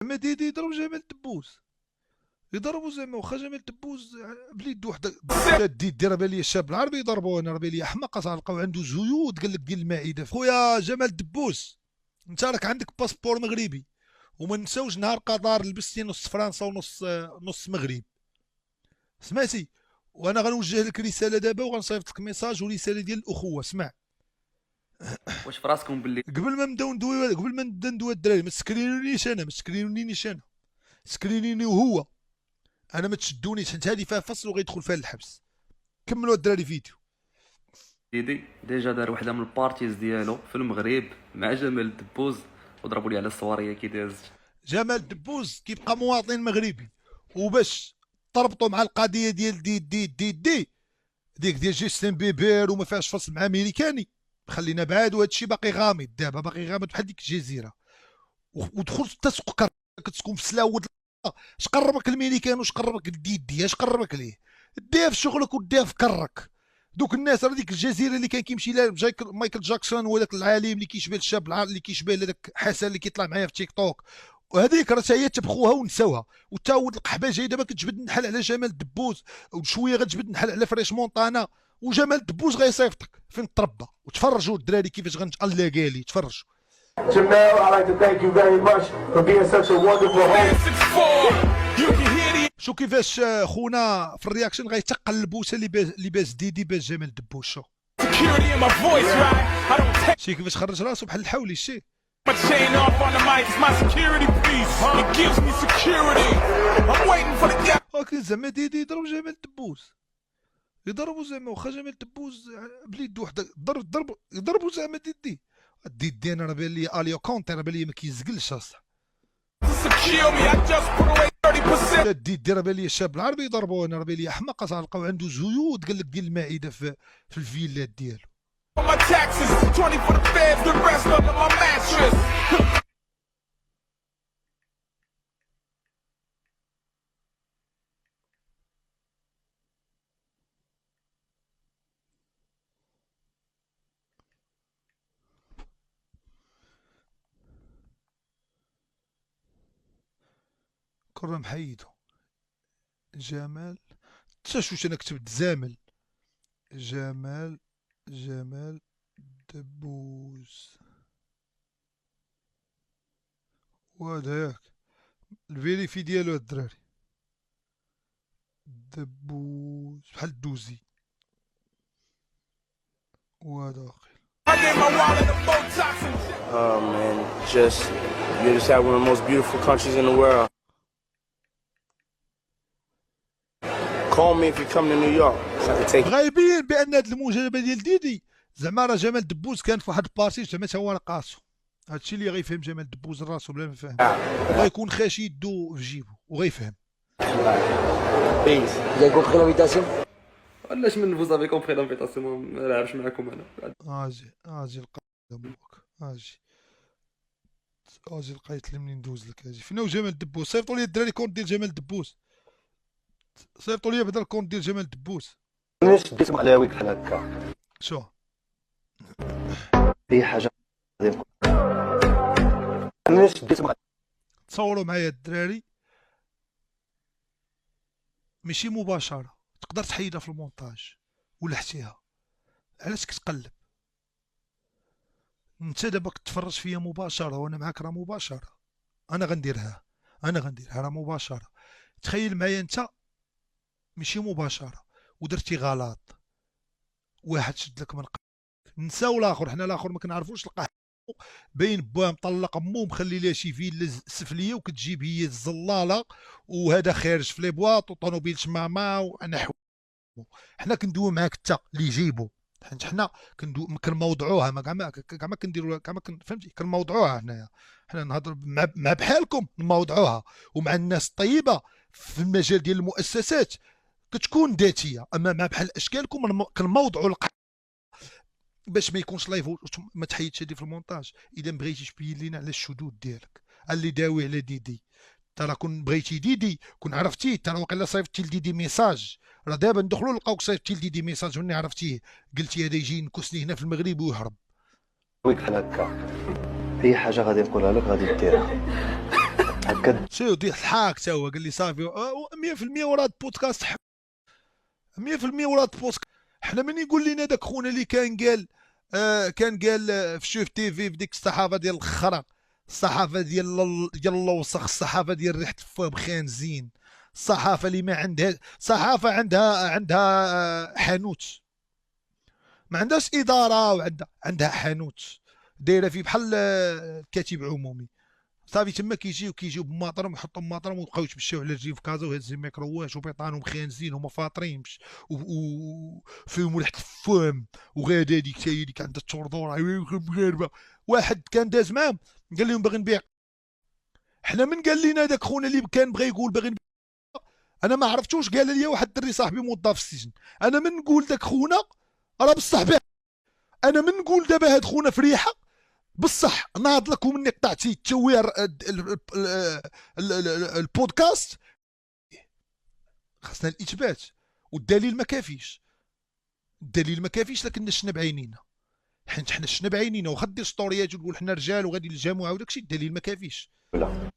زعما ديدي يضرب جمال الدبوس، يضربوا زعما واخا جمال الدبوس بليد وحده ديدي راه بان لي الشاب العربي يضربوه، انا راه بان لي حماق تلقاو عنده زيود قال لك ديال المعده. خويا جمال الدبوس انت راك عندك باسبور مغربي، وما نساوش نهار قطر لبستي نص فرنسا ونص نص مغرب، سمعتي؟ وانا غنوجه لك رساله دابا وغنصيفط لك ميساج ورساله ديال الاخوه. اسمع، واش في راسكم باللي قبل ما نبداو ندوي، قبل ما نبدا ندوي الدراري، ما تسكرينونيش انا، ما تسكرينونيش انا، سكرينيني وهو، انا ما تشدونيش حيت هذه فيها فصل وغيدخل فيها الحبس. كملوا الدراري فيديو. ديدي ديجا دار وحده من البارتيز ديالو في المغرب مع جمال الدبوز وضربوا لي على الصواريه كي دازت. جمال الدبوس كيبقى مواطن مغربي، وباش تربطوا مع القضيه ديال دي ديك ديال جيستين بيبير وما فيهاش فصل مع امريكاني، خلينا بعاد، وهذا الشيء باقي غامض دابا، باقي غامض بحال ديك الجزيره. ودخل تسقر كتسكن في سلاود، اش قربك الميريكان واش قربك الديدي، اش قربك ليه؟ ديها في شغلك وديها في كرك. دوك الناس راه ديك الجزيره اللي كان كيمشي لها مايكل جاكسون، وهذاك العالم اللي كيشبه الشاب اللي كيشبه هذاك حسن اللي كيطلع معايا في تيك توك، وهذيك راه هي تبخوها ونساوها. وتا ولد القحبه جاي دابا كتجبد النحل على جمال الدبوس، وشويه غتجبد النحل على فريش مونطانا، وجمال الدبوس غيصيفطك فين تربى. وتفرجوا الدراري كيفاش الله قال لي تفرجوا. Jamel, I'd like to thank you very much for being such a wonderful host. شو كيفاش خونا في الرياكشن غيتقل البوسه اللي باز ديدي باز جمال الدبوس. شو شي كيفاش خرج راسو بحال الحولي الشي. My chain off on the mic, it's my security piece. It gives me security. I'm waiting for the gap. ولكن زعما ديدي يضرب جمال الدبوس، يضربوا زعما واخا جمال الدبوس بليد وحده ضرب يضربوا زعما ديدي انا راه بان لي اليو كونتي، راه بان لي ما كيزقلش اصلا. Secure me, I just put away 30%. ديدي راه بان لي الشاب العربي يضربوه، انا راه بان لي حماق تلقاو عنده زيود قال لك ديال المعده في الفيلات ديالو. On my taxes, 20 for the feds, the rest under my mattress. كره محيدو جمال تشوش انا كتبت زامل جمال دبوس، وهذا ياك الفيريفي ديالو الدراري دبوس بحال الدوزي، وهذا واقيلا. I gave my wallet a Botox and Oh man, you just have one of the most beautiful countries in the world. Call me if you come to New York, so I can take you. غايبين بان هاد المجابه ديال ديدي زعما راه جمال دبوس كان في واحد البارتي زعما تا هو رقاصو. هادشي اللي غيفهم جمال دبوس راسو بلا ما فاهم، وغيكون خاشي يدو في جيبو وغيفهم. Peace. Vous avez compris l'invitation? علاش من فوز افي كومبري لانفيتاسيون ما نلعبش معاكم انا. اجي القدمك اجي لقيت لي منين ندوز لك. اجي فين هو جمال دبوس؟ صيفطوا لي الدراري كونت ديال جمال دبوس، صيفطوا لي بعدا الكونت ديال جمال دبوس. مش اسم علاوي بحال هكا شو في حاجه مش اسم تصوروا معايا الدراري ماشي مباشره، تقدر تحيدها في المونتاج ولا حتيها. علاش كتقلب انت دابا كتفرج فيا مباشره وانا معاك راه مباشره، انا غنديرها راه مباشره. تخيل معايا انت ماشي مباشره ودرتي غلط، واحد شد لك من نساو الاخر، حنا الاخر ما كنعرفوش، لقاه باين باه مطلق امو مخلي ليها شي فيلا سفليه وكتجيب هي الزلاله، وهذا خارج في لي بواط وطونوبيل شمامه ونحو. حنا كندويو معاك انت اللي يجيبو، حيت حنا كنموضعوها ما كاع ما كنديروا كاع ما فهمتي كنموضعوها. هنايا حنا نهضر مع بحالكم نموضعوها، ومع الناس الطيبه في المجال ديال المؤسسات كتكون ذاتيه، اما مع بحال اشكالكم كنموضعوا باش ما يكونش لايف. ما تحيدش هادي في المونتاج. اذا بغيتي تبين لينا على الشذوذ ديالك اللي داوي على ديدي، ترى كون بغيتي ديدي كون عرفتيه، ترى واقيلا صيفطتي لديدي ميساج، راه دابا ندخلوا نلقاوك صيفطتي لديدي ميساج مني عرفتيه، قلتي هذا يجي ينكسني هنا في المغرب ويهرب. بحال هكا في حاجه غادي نقولها لك غادي ديرها هكا شو دي ضحك تا هو قال لي صافي 100% وراه البودكاست 100% وراه البودكاست. حنا من يقول لنا داك خونا اللي كان قال في شوف تي في ديك الصحافه ديال الخرا، الصحافه ديال الوسخ، الصحافه ديال ريحه الفم خانزين، الصحافه اللي ما عندها صحافه، عندها حانوت، ما عندهاش اداره، عندها حانوت دايره فيه بحال كاتب عمومي. صافي تما كيجيو بماطرهم، يحطوا بماطرهم ويبقاو يتمشاو على رجلين في كازا وهز الميكروات وبيطانهم خانزين وما فاطرين وفيهم ريحه الفم وغادا هذيك حتى هي ديك عندها التردور مغاربه. واحد كان داز معاهم قال لهم باغي نبيع. حنا من قال لنا داك خونا اللي كان بغى يقول باغي نبيع، انا ما عرفتوش، قال لي واحد الدري صاحبي موظف في السجن. انا من نقول داك خونا راه بصح بيع، انا من نقول دابا هاد خونا في ريحه بصح ناض لكم مني قطعتي التوير البودكاست. خاصنا الاثبات والدليل ما كافيش، الدليل ما كافيش، لكن شفنا بعينينا، حنا شفنا بعينينا. واخا دير ستوريات وتقول حنا رجال وغادي للجامعه وداكشي، الدليل ما كافيش. لا